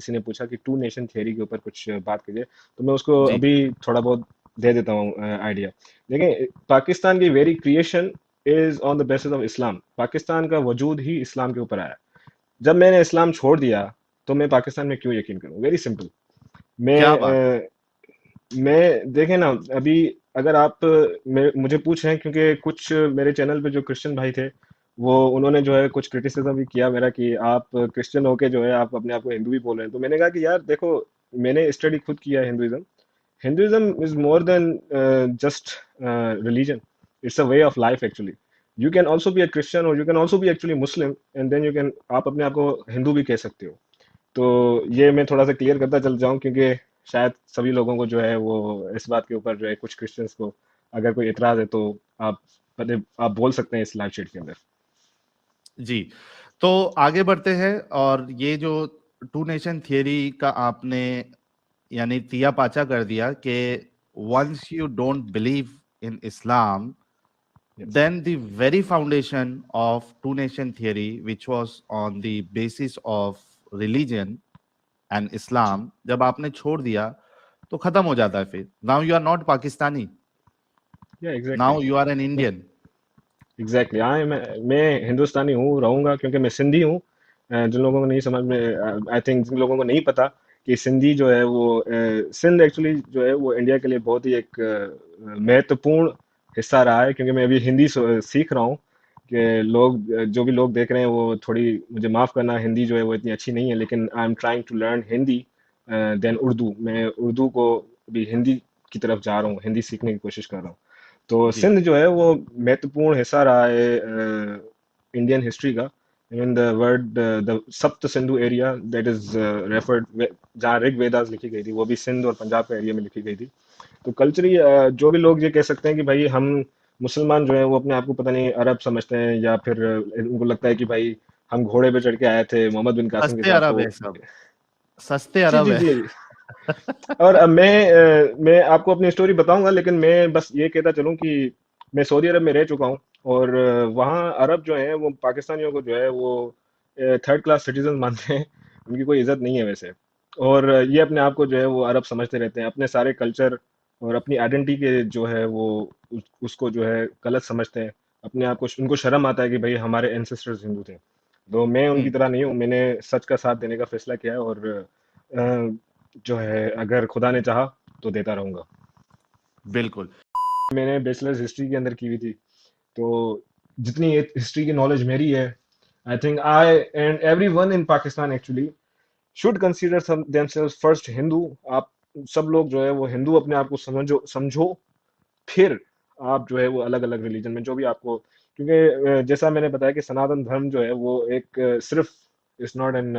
किसी ने पूछा कि टू नेशन थियरी के ऊपर कुछ बात कीजिए, तो मैं उसको जी। अभी थोड़ा बहुत दे देता हूँ आइडिया। देखिए, पाकिस्तान की very creation is on the basis of Islam. Pakistan का वजूद ही इस्लाम के ऊपर आया। जब मैंने इस्लाम छोड़ दिया तो मैं पाकिस्तान में क्यों यकीन करूं? Very simple. क्या बात। मैं मैं देखें ना, अभी अगर आप मुझे पूछ रहे हैं, क्योंकि कुछ मेरे चैनल पे जो क्रिश्चियन भाई थे, वो उन्होंने जो है कुछ क्रिटिसिज्म भी किया मेरा कि आप क्रिश्चियन होके जो है आप अपने आप को हिंदू भी बोल रहे हैं। तो मैंने कहा कि यार देखो, मैंने स्टडी खुद किया है Hinduism. Hinduism is more than just religion. It's a way of life actually. You can also be a Christian or you can also be actually Muslim, and then you can, आप अपने आप को हिंदू भी कह सकते हो। तो ये मैं थोड़ा सा क्लियर करता चल जाऊं, क्योंकि शायद सभी लोगों को जो है वो इस बात के ऊपर जो है, कुछ क्रिश्चियंस को अगर कोई इतराज है तो आप आप बोल सकते हैं इस लाइव शीट के अंदर। जी, तो आगे बढ़ते हैं। और ये जो टू नेशन थियरी का आपने यानी तिया पाचा कर दिया कि once you don't believe in Islam, yes. then the very foundation of two nation theory, which was on the basis of religion and जी। Islam, जब आपने छोड़ दिया तो खत्म हो जाता है। फिर now you are not Pakistani, या exactly. now you are an Indian। Exactly हाँ, मैं हिंदुस्तानी हूँ, रहूंगा, क्योंकि मैं सिंधी हूँ। जिन लोगों को नहीं समझ में, आई थिंक जिन लोगों को नहीं पता कि सिंधी जो है वो सिंध एक्चुअली जो है वो इंडिया के लिए बहुत ही एक महत्वपूर्ण हिस्सा रहा है। क्योंकि मैं अभी हिंदी सीख रहा हूँ। कि लोग जो भी लोग देख रहे हैं वो थोड़ी मुझे माफ़ करना, हिंदी जो है वो इतनी अच्छी नहीं है, लेकिन I am trying to learn Hindi then Urdu. मैं उर्दू को अभी हिंदी की तरफ जा रहा हूँ, हिंदी सीखने की कोशिश कर रहा हूँ। तो जी। सिंध जो है वो महत्वपूर्ण हिस्सा रहा है इंडियन हिस्ट्री का। इवन द वर्ड द सप्त Sindhu area that is referred, जहाँ ऋग वेदास लिखी गई थी, वो भी सिंध और पंजाब के एरिया में लिखी गई थी। तो कल्चरली जो भी लोग ये कह सकते हैं कि भाई हम मुसलमान जो है वो अपने आप को पता नहीं अरब समझते हैं, या फिर उनको लगता है कि भाई हम घोड़े पे चढ़ के आए थे मोहम्मद बिन कासिम के सस्ते साथ। अरब तो है सब, सस्ते जी अरब जी है। जी। और मैं आपको अपनी स्टोरी बताऊंगा, लेकिन मैं बस ये कहता चलूं कि मैं सऊदी अरब में रह चुका हूं। और वहाँ अरब जो हैं वो पाकिस्तानियों को जो है वो थर्ड क्लास सिटीजन मानते हैं। उनकी कोई इज्जत नहीं है वैसे। और ये अपने आप को जो है वो अरब समझते रहते हैं, अपने सारे कल्चर और अपनी आइडेंटिटी के जो है वो उसको जो है गलत समझते हैं। अपने आप को उनको शर्म आता है कि भाई हमारे एंसेस्टर्स हिंदू थे। तो मैं उनकी हम्म। तरह नहीं हूँ। मैंने सच का साथ देने का फैसला किया है, और जो है अगर खुदा ने चाहा तो देता रहूंगा। बिल्कुल। मैंने बैचलर्स हिस्ट्री के अंदर की हुई थी। तो जितनी हिस्ट्री की नॉलेज मेरी है, I think I and every one in Pakistan actually should consider themselves first Hindu. आप सब लोग जो है वो हिंदू अपने आप को समझो समझो, फिर आप जो है वो अलग अलग रिलीजन में जो भी आपको, क्योंकि जैसा मैंने बताया कि सनातन धर्म जो है वो एक सिर्फ it's not an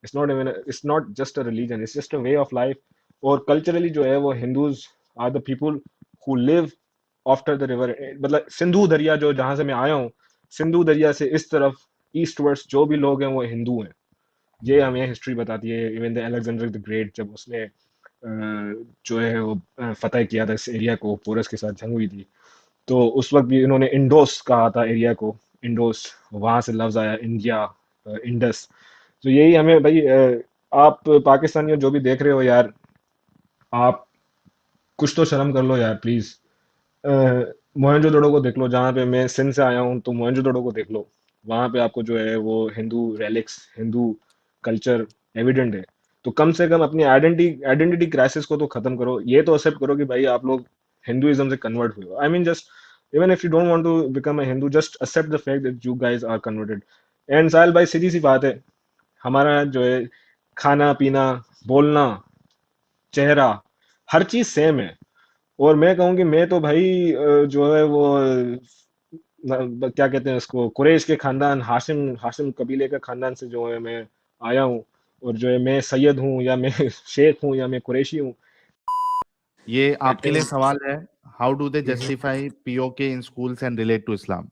it's not just a religion, it's just a way of life. और कल्चरली जो है वो Hindus are the people who live after the river. मतलब सिंधु दरिया जो जहां से मैं आया हूँ, सिंधु दरिया से इस तरफ ईस्ट वर्ड्स जो भी लोग हैं वो हिंदू हैं। ये हमें हिस्ट्री बताती है। Even the Alexander the great, जब उसने जो है वो फतह किया था इस एरिया को, पोरस के साथ जंग हुई थी, तो उस वक्त भी इन्होंने इंडोस कहा था एरिया को। इंडोस, वहां से लफ्ज आया इंडिया, इंडस। तो यही हमें भाई आप पाकिस्तानियों जो भी देख रहे हो यार, आप कुछ तो शर्म कर लो यार प्लीज। मोहनजोदड़ो को देख लो, जहाँ पे मैं सिंध से आया हूँ, तो मोहनजोदड़ो को देख लो। वहां पे आपको जो है वो Hindu relics, Hindu culture evident है। तो कम से कम अपनी आइडेंटिटी क्राइसिस को तो खत्म करो। ये तो एक्सेप्ट करो कि भाई आप लोग हिंदुइज्म से कन्वर्ट हुए हो। I mean just even if you don't want to become a Hindu, just accept the fact that you guys are converted. And Sahil भाई, सीधी सी बात है, हमारा जो है खाना पीना, बोलना, चेहरा, हर चीज सेम है। और मैं कहूँ कि मैं तो भाई जो है वो क्या कहते हैं उसको, कुरैश के खानदान, हाशिम हाशिम कबीले के खानदान से जो है मैं आया हूँ। और जो है मैं सैयद हूँ या मैं शेख हूँ या मैं कुरैशी हूँ। ये आई आपके लिए थिंक सवाल है, how do they justify POK in schools and relate to Islam.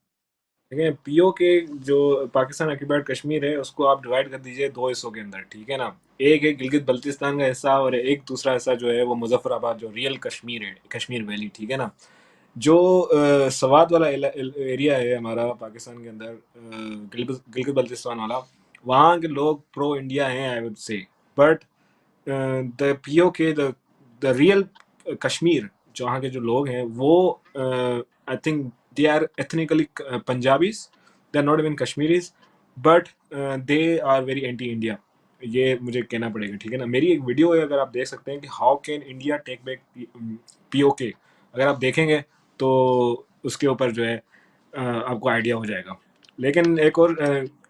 देखिए, पीओ के जो पाकिस्तान ऑक्यूपाइड कश्मीर है उसको आप डिवाइड कर दीजिए दो हिस्सों के अंदर, ठीक है ना। एक है गिलगित बल्तिस्तान का हिस्सा, और एक दूसरा हिस्सा जो है वो मुजफ्फराबाद, जो रियल कश्मीर है, कश्मीर वैली, ठीक है ना। जो सवात वाला एरिया है हमारा पाकिस्तान के अंदर, गिलगित गिलगित बल्तिस्तान वाला, वहाँ के लोग प्रो इंडिया हैं I would say. But the PoK, the real Kashmir, जो वहाँ के जो लोग हैं वो I think they are ethnically Punjabis, they are not even Kashmiris, but they are very anti India, ये मुझे कहना पड़ेगा, ठीक है ना। मेरी एक वीडियो है, अगर आप देख सकते हैं कि how can India take back PoK, अगर आप देखेंगे तो उसके ऊपर जो है आपको आइडिया हो जाएगा। लेकिन एक और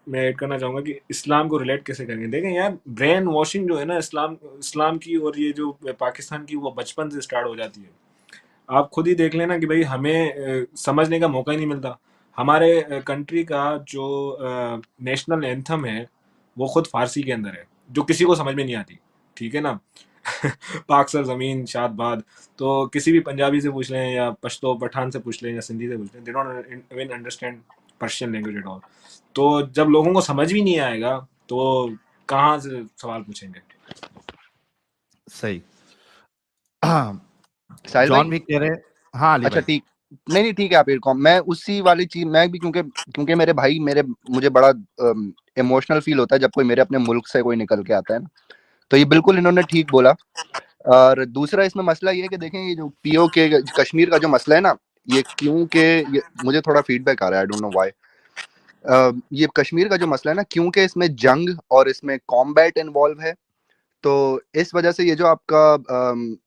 मैं ऐड करना चाहूँगा कि इस्लाम को रिलेट कैसे करेंगे। देखें यार, ब्रेन वॉशिंग जो है ना इस्लाम इस्लाम की और ये जो पाकिस्तान की, वो बचपन से स्टार्ट हो जाती है। आप खुद ही देख लेना कि भाई हमें समझने का मौका ही नहीं मिलता। हमारे कंट्री का जो नेशनल एंथम है वो खुद फारसी के अंदर है, जो किसी को समझ में नहीं आती, ठीक है ना। पाक सर जमीन शाद बाद, तो किसी भी पंजाबी से पूछ लें या पश्तो पठान से पूछ लें या सिंधी से पूछ लें, they don't even understand Persian language at all. तो जब लोगों को समझ भी नहीं आएगा तो कहाँ से सवाल पूछेंगे। सही। साहिल भाई, जॉन भी कह रहे, हाँ अली अच्छा भाई। ठीक, नहीं ठीक है, आप मैं उसी वाली चीज, मैं भी क्योंकि क्योंकि मेरे भाई मेरे मुझे बड़ा इमोशनल फील होता है जब कोई मेरे अपने मुल्क से कोई निकल के आता है ना, तो ये बिल्कुल इन्होंने ठीक बोला। और दूसरा इसमें मसला ये है कि देखें, ये जो पीओ के कश्मीर का जो मसला है ना, ये क्योंकि मुझे थोड़ा फीडबैक आ रहा है, आई डोंट नो व्हाई। ये कश्मीर का जो मसला है ना, क्योंकि इसमें जंग और इसमें कॉम्बैट इन्वॉल्व है, तो इस वजह से ये जो आपका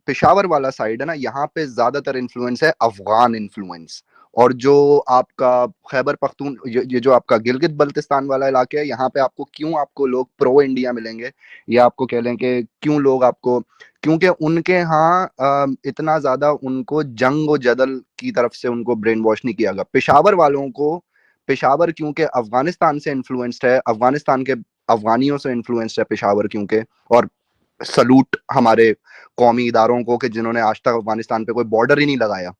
पेशावर वाला साइड है ना, यहाँ पे ज्यादातर इन्फ्लुएंस है अफगान इन्फ्लुएंस। और जो आपका खैबर पख्तून, ये जो आपका गिलगित बल्तिस्तान वाला इलाका है, यहाँ पे आपको क्यों आपको लोग प्रो इंडिया मिलेंगे, या आपको कह लें कि क्यों लोग आपको, क्योंकि उनके यहाँ इतना ज्यादा उनको जंग और जदल की तरफ से उनको ब्रेन वॉश नहीं किया गया। पेशावर वालों को, पेशावर क्योंकि अफगानिस्तान से इन्फ्लुएंस्ड है, अफगानिस्तान के अफगानियों से इन्फ्लुएंस्ड है पेशावर क्योंकि। और सलूट हमारे कौमी इदारों को कि जिन्होंने आज तक अफगानिस्तान पे कोई बॉर्डर ही नहीं लगाया,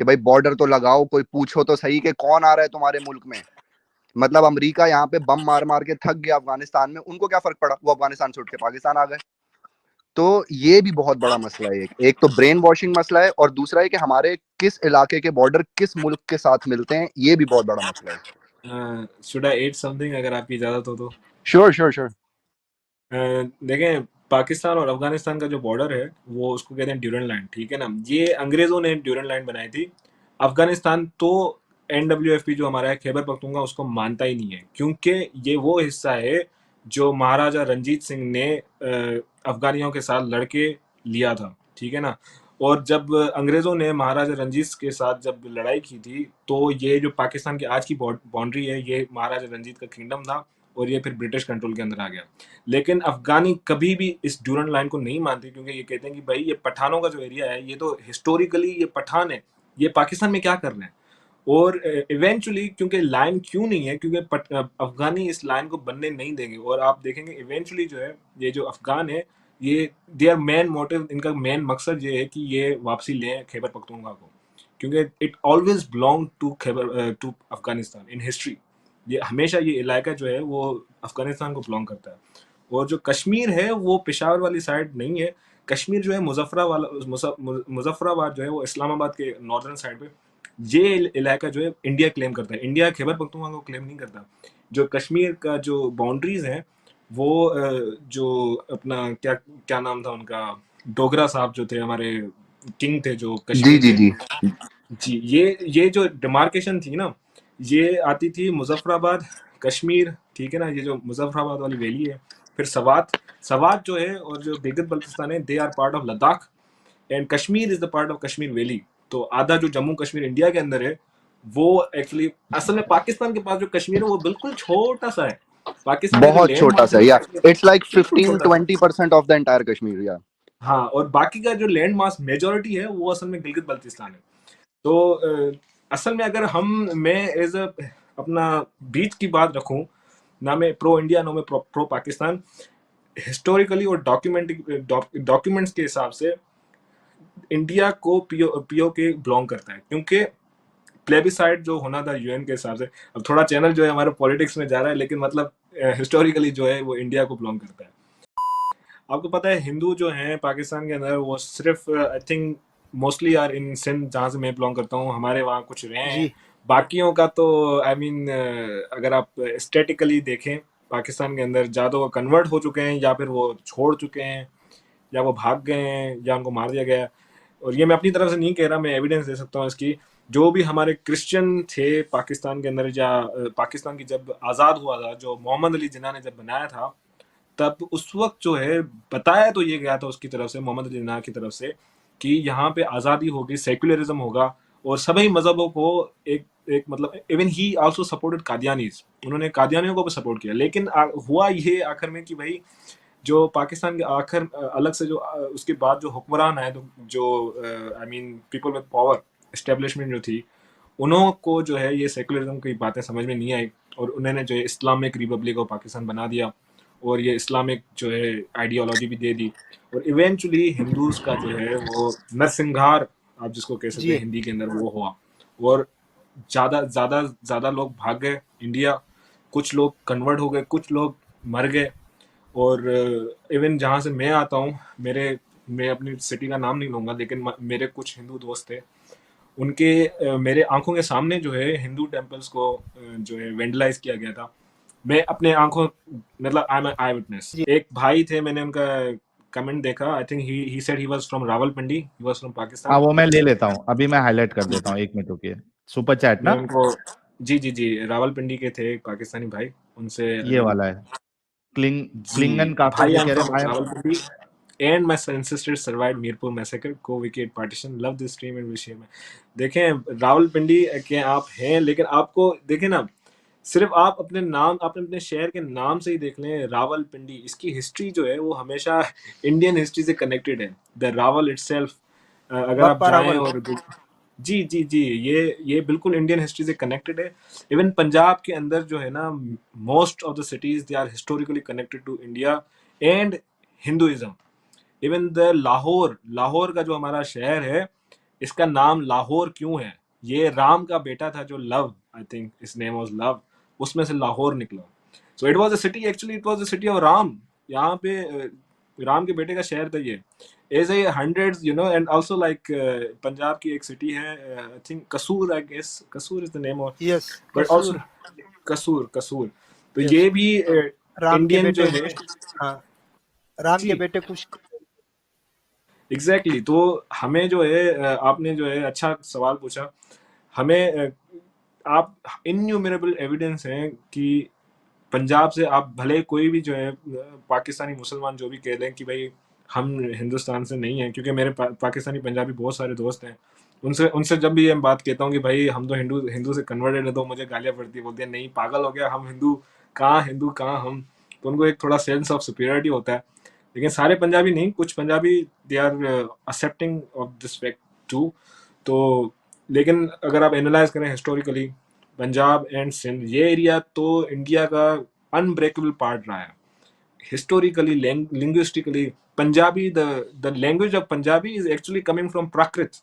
कि भाई बॉर्डर तो लगाओ, कोई पूछो तो सही कि कौन आ रहा है तुम्हारे मुल्क में। मतलब अमेरिका यहाँ पे बम मार मार के थक गया अफगानिस्तान में, उनको क्या फर्क पड़ा, वो अफगानिस्तान छोड़ के पाकिस्तान आ गए। तो ये भी बहुत बड़ा मसला है। एक तो ब्रेन वॉशिंग मसला है, और दूसरा है कि हमारे किस इलाके के बॉर्डर किस मुल्क के साथ मिलते हैं, ये भी बहुत बड़ा मसला है। शुड आई एड समथिंग, अगर आपकी इजाजत हो तो। Sure sure sure. देखें, पाकिस्तान और अफगानिस्तान का जो बॉर्डर है वो उसको कहते हैं ड्यूरन लाइन, ठीक है ना। ये अंग्रेजों ने ड्यूरन लाइन बनाई थी। अफगानिस्तान तो NWFP जो हमारा है खैबर पख्तूनख्वा, उसको मानता ही नहीं है, क्योंकि ये वो हिस्सा है जो महाराजा रंजीत सिंह ने अफगानियों के साथ लड़के लिया था, ठीक है ना। और जब अंग्रेजों ने महाराजा रंजीत के साथ जब लड़ाई की थी, तो ये जो पाकिस्तान की आज की बाउंड्री है, ये महाराजा रंजीत का किंगडम था, और ये फिर ब्रिटिश कंट्रोल के अंदर आ गया। लेकिन अफगानी कभी भी इस ड्यूरन लाइन को नहीं मानते, क्योंकि ये कहते हैं कि भाई ये पठानों का जो एरिया है, ये तो हिस्टोरिकली ये पठान है, ये पाकिस्तान में क्या कर रहे हैं। और इवेंचुअली, क्योंकि लाइन क्यों नहीं है, क्योंकि अफगानी इस लाइन को बनने नहीं देंगे। और आप देखेंगे इवेंचुअली जो है, ये जो अफगान है, ये देयर मेन मोटिव, इनका मेन मकसद ये है कि ये वापसी लें खैबर पख्तूनख्वा को, क्योंकि it always belong to Khyber to Afghanistan in history. ये हमेशा ये इलाका जो है वो अफगानिस्तान को बिलोंग करता है। और जो कश्मीर है वो पेशावर वाली साइड नहीं है। कश्मीर जो है मुजफ्फराबाद जो है वो इस्लामाबाद के नॉर्दर्न साइड पे, ये इलाका जो है इंडिया क्लेम करता है, इंडिया खैबर पख्तूनख्वा को क्लेम नहीं करता। जो कश्मीर का जो बाउंड्रीज हैं वो जो अपना क्या क्या नाम था उनका, डोगरा साहब जो थे हमारे किंग थे जो जी कश्मीर जी के। जी। जी, ये जो डिमार्केशन थी ना, ये आती थी मुजफ्फराबाद, कश्मीर, ठीक है ना। ये जो मुजफ्फराबाद वाली वैली है, फिर सवात, सवात जो है और जो गिलगित बल्तिस्तान है, they are part of Ladakh, and Kashmir is the part of Kashmir valley. तो आधा जो जम्मू कश्मीर इंडिया के अंदर है, वो एक्चुअली असल में पाकिस्तान के पास जो कश्मीर है वो बिल्कुल छोटा सा है। पाकिस्तान का जो बहुत लैंड छोटा मास है सा, ना या कश्मीर, इट्स लाइक बिल्कुल छोटा सा। 15-20% ऑफ द एंटायर कश्मीर, या। हाँ, और बाकी का जो लैंड मास मेजोरिटी है वो असल में गिलगित बल्तिस्तान है। तो असल में अगर मैं एज अ अपना बीच की बात रखूं, ना मैं प्रो इंडिया ना मैं प्रो पाकिस्तान, हिस्टोरिकली और डॉक्यूमेंट्स के हिसाब से इंडिया को पीओ के बिलोंग करता है, क्योंकि प्लेबिसाइड जो होना था यूएन के हिसाब से। अब थोड़ा चैनल जो है हमारा पॉलिटिक्स में जा रहा है, लेकिन मतलब हिस्टोरिकली जो है वो इंडिया को बिलोंग करता है। आपको पता है हिंदू जो हैं पाकिस्तान के अंदर, वो सिर्फ I think mostly are in Sindh, जहाँ से मैं बिलोंग करता हूँ, हमारे वहाँ कुछ रहे हैं। जी। बाकियों का तो आई मीन अगर आप स्टेटिकली देखें पाकिस्तान के अंदर, या तो वो कन्वर्ट हो चुके हैं या फिर वो छोड़ चुके हैं या वो भाग गए हैं या उनको मार दिया गया है। और ये मैं अपनी तरफ से नहीं कह रहा, मैं एविडेंस दे सकता हूँ इसकी। जो भी हमारे क्रिश्चियन थे पाकिस्तान के अंदर, या पाकिस्तान की जब आज़ाद हुआ था, जो मोहम्मद अली जिन्ना ने जब बनाया था, तब उस वक्त जो है बताया तो ये गया था उसकी तरफ से, मोहम्मद अली जिन्ना की तरफ से, कि यहाँ पे आज़ादी होगी, सेक्युलरिज्म होगा और सभी मजहबों को एक एक मतलब, even he also supported Qadianis, उन्होंने कादियानियों को भी सपोर्ट किया। लेकिन हुआ ये आखिर में कि भाई जो पाकिस्तान के आखिर अलग से जो उसके बाद जो हुक्मरान आए, तो जो I mean people with power establishment जो थी, उन्हों को जो है ये सेकुलरिज्म की बातें समझ में नहीं आई और उन्होंने जो है इस्लामिक रिपब्लिक ऑफ पाकिस्तान बना दिया और ये इस्लामिक जो है आइडियोलॉजी भी दे दी। और इवेंचुअली हिंदूज का जो है वो नरसंहार, आप जिसको कह सकते हैं जी हिंदी के अंदर, वो हुआ। और ज़्यादा ज़्यादा ज़्यादा लोग भाग गए इंडिया, कुछ लोग कन्वर्ट हो गए, कुछ लोग मर गए। और इवन जहाँ से मैं आता हूँ, मैं अपनी सिटी का नाम नहीं लूँगा, लेकिन मेरे कुछ हिंदू दोस्त थे, उनके मेरे आंखों के सामने जो है हिंदू टेम्पल्स को जो है वेंडलाइज किया गया था। मैं अपने आंखों, मतलब आई एम आई विटनेस। जी एक भाई थे, मैंने उनका कमेंट देखा, I think he said he was from Rawalpindi, he was from हाँ पाकिस्तान। वो मैं ले लेता हूँ, अभी मैं हाईलाइट कर देता हूँ, 1 मिनट रुकिए। सुपर चैट मैं ना, उनको, जी जी जी, रावलपिंडी के थे एक पाकिस्तानी भाई, उनसे ये वाला है जी क्लिंगन काफिर भाई, जी आई एम कह रहे फ्रॉम हैं भाई। Rawalpindi and my ancestors survived Mirpur massacre, co-vacate partition, love this stream and wish him। देखें रावलपिंडी के आप हैं, लेकिन आपको देखें ना, सिर्फ आप अपने नाम, आपने अपने शहर के नाम से ही देख लें, रावलपिंडी, इसकी हिस्ट्री जो है वो हमेशा इंडियन हिस्ट्री से कनेक्टेड है। द रावल इटसेल्फ, अगर आप बप्पा जाएं रावल। और जी जी जी, ये बिल्कुल इंडियन हिस्ट्री से कनेक्टेड है। इवन पंजाब के अंदर जो है ना, most of the cities they are historically connected to India and Hinduism. Even the Lahore, Lahore का जो हमारा शहर है, इसका नाम लाहौर क्यों है? ये राम का बेटा था जो Luv, I think his name was Luv, उसमें से लाहौर निकला। So it was a city, actually it was a city of Ram. यहाँ पे राम के बेटे का शहर था ये। As a hundreds you know, and also like Punjab की एक सिटी है, I think Kasur, I guess Kasur is the name of, yes but also Kasur. Kasur. तो यस ये भी राम के इंडियन जो बेटे, है, हाँ राम के जी बेटे कुछ। एग्जैक्टली। तो हमें जो है आपने जो है अच्छा सवाल पूछा। हमें आप इन्यूमरेबल एविडेंस हैं कि पंजाब से आप भले कोई भी जो है पाकिस्तानी मुसलमान जो भी कह दें कि भाई हम हिंदुस्तान से नहीं हैं, क्योंकि मेरे पाकिस्तानी पंजाबी बहुत सारे दोस्त हैं, उनसे उनसे जब भी ये बात कहता हूँ कि भाई हम तो हिंदू हिंदू से कन्वर्टेड है, तो मुझे गालियाँ पड़ती है, बोलते हैं नहीं पागल हो गया, हम हिंदू कहाँ हम। तो उनको एक थोड़ा सेंस ऑफ सुपीरियरिटी होता है। लेकिन सारे पंजाबी नहीं, कुछ Punjabi they are accepting of this fact too. तो लेकिन अगर आप एनालाइज करें हिस्टोरिकली, पंजाब एंड सिंध, ये एरिया तो इंडिया का अनब्रेकेबल पार्ट रहा है historically, linguistically. Punjabi, the language of Punjabi is actually coming from Prakrit.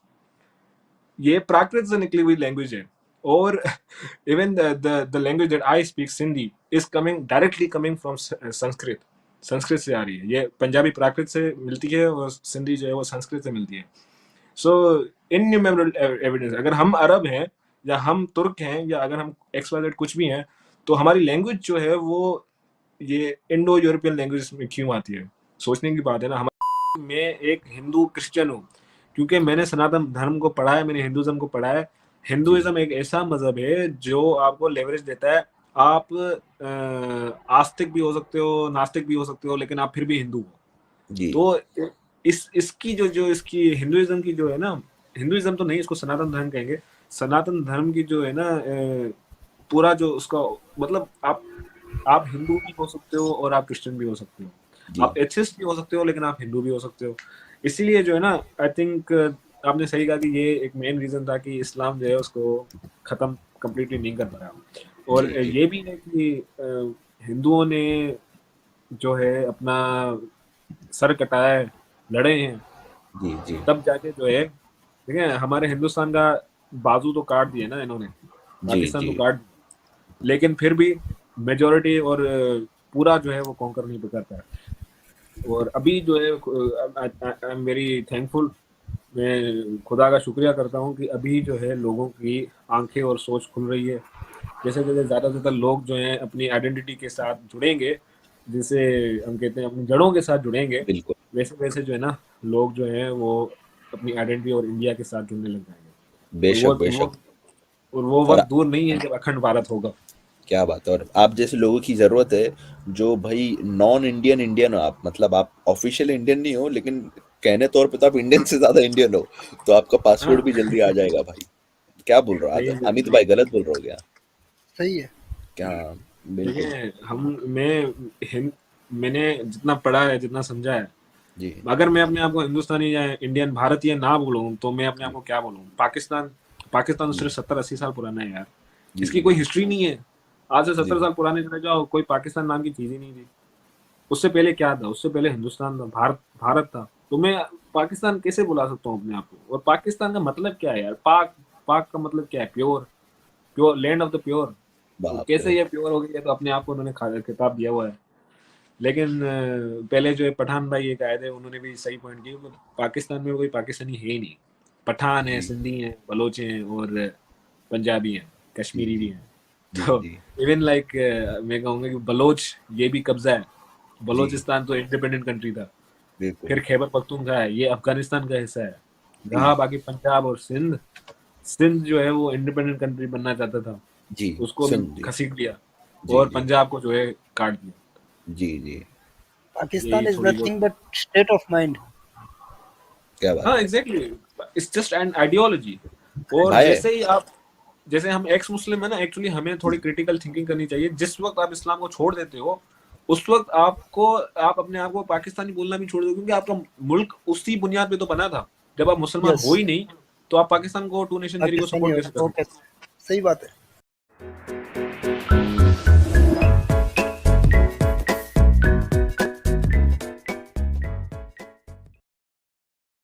ये प्राकृत से निकली हुई लैंग्वेज है। और even the language that I speak, Sindhi, is coming directly coming from Sanskrit. Sanskrit से आ रही है ये, पंजाबी प्राकृत से मिलती है और सिंधी जो है वो संस्कृत से मिलती है। सो इनन्यूमरेबल एविडेंस, अगर हम अरब हैं या हम तुर्क हैं या अगर हम एक्स वाई जेड कुछ भी हैं, तो हमारी लैंग्वेज जो है वो ये इंडो यूरोपियन लैंग्वेज में क्यों आती है? सोचने की बात है ना। मैं एक हिंदू क्रिश्चियन हूँ क्योंकि मैंने सनातन धर्म को पढ़ा है, मैंने हिंदुज्म को पढ़ा है। हिंदुइज्म एक ऐसा मजहब है जो आपको लेवरेज देता है। आप आस्तिक भी हो सकते हो, नास्तिक भी हो सकते हो, लेकिन आप फिर भी हिंदू हो। जी तो इसकी जो इसकी हिंदुइज्म की जो है ना, हिंदुइज्म तो नहीं, इसको सनातन धर्म कहेंगे। सनातन धर्म की जो है ना पूरा जो उसका मतलब, आप हिंदू भी हो सकते हो और आप क्रिश्चियन भी हो सकते हो, जी आप एथिस्ट भी हो सकते हो, लेकिन आप हिंदू भी हो सकते हो। इसीलिए जो है ना, आई थिंक आपने सही कहा कि ये एक मेन रीजन था कि इस्लाम जो है उसको खत्म कंप्लीटली नहीं कर पाया। और जी जी ये भी है कि हिंदुओं ने जो है अपना सर कटाया है, लड़े हैं, जी जी तब जाके जो है, ठीक है, हमारे हिंदुस्तान का बाजू तो काट दिए ना इन्होंने, जी पाकिस्तान जी तो काट दिया, लेकिन फिर भी मेजोरिटी और पूरा जो है वो कॉन्कर नहीं कर पाया। और अभी जो है आई एम वेरी थैंकफुल, मैं खुदा का शुक्रिया करता हूँ कि अभी जो है लोगों की आंखें और सोच खुल रही है। जैसे जैसे ज़्यादा से ज़्यादा लोग जो हैं अपनी आइडेंटिटी के साथ जुड़ेंगे, जिसे हम कहते हैं अपनी जड़ों के साथ जुड़ेंगे, बिल्कुल वैसे वैसे जो है ना लोग जो हैं वो अपनी आइडेंटिटी और इंडिया के साथ जुड़ने लग जाएंगे। बेशक बेशक। और वो और वक्त दूर नहीं है जब अखंड भारत होगा। क्या बात है। और आप जैसे लोगों की जरूरत है जो भाई नॉन इंडियन इंडियन हो आप, मतलब आप ऑफिशियल इंडियन नहीं हो लेकिन कहने तौर पे तो आप इंडियन से ज्यादा इंडियन हो, तो आपका पासपोर्ट भी जल्दी आ जाएगा भाई। क्या बोल रहा सही हो है, अमित भाई, गलत बोल रहे हो क्या? सही है। क्या? बिल्कुल देखिए मैंने जितना पढ़ा है, जितना समझा है, जी अगर मैं अपने आप को हिंदुस्तानी या इंडियन भारतीय ना बोलूं तो मैं अपने आप को क्या बोलूं? पाकिस्तान तो सिर्फ 70-80 साल पुराना है यार। जी इसकी जी कोई हिस्ट्री नहीं है। आज से जी 70 साल पुराने चले जाओ, कोई पाकिस्तान नाम की चीज ही नहीं थी। उससे पहले क्या था? उससे पहले हिंदुस्तान था, भारत था। तो मैं पाकिस्तान कैसे बुला सकता हूँ अपने आप को? और पाकिस्तान का मतलब क्या है यार? पाक का मतलब क्या है? Pure land of the pure. तो बाप कैसे रे। ये प्योर हो गया? तो अपने आप को उन्होंने खिताब दिया हुआ है। लेकिन पहले जो है पठान भाई एक आए थे, उन्होंने भी सही पॉइंट किया कि पाकिस्तान में कोई पाकिस्तानी है ही नहीं। पठान है, जी सिंधी हैं, बलोच हैं और पंजाबी हैं, जी कश्मीरी भी जी हैं। जी तो जी इवन लाइक मैं कहूँगा कि बलोच ये भी कब्जा है। जी बलोचिस्तान तो इंडिपेंडेंट कंट्री था। बिल्कुल फिर खैबर पख्तूनख्वा है, ये अफगानिस्तान का हिस्सा है। जी रहा बाकी पंजाब और सिंध जो है वो इंडिपेंडेंट कंट्री बनना चाहता था, जी उसको भी सुन जी घसीट दिया जी और जी पंजाब को जो है काट दिया। जी जी। Pakistan यही is थोड़ी nothing बहुत। but state of mind. क्या बात हाँ है exactly, it's just an ideology. और भाई। जैसे हम एक्स मुस्लिम है ना, एक्चुअली हमें थोड़ी क्रिटिकल थिंकिंग करनी चाहिए। जिस वक्त आप इस्लाम को छोड़ देते हो उस वक्त आप अपने आप को पाकिस्तानी बोलना भी छोड़ दो, क्योंकि आपका मुल्क उसी बुनियाद पे तो बना था। जब आप मुसलमान Yes. हो ही नहीं तो आप पाकिस्तान को टू नेशन थ्योरी को Pakistani सपोर्ट हो कैसे कर सकते okay. सही बात है।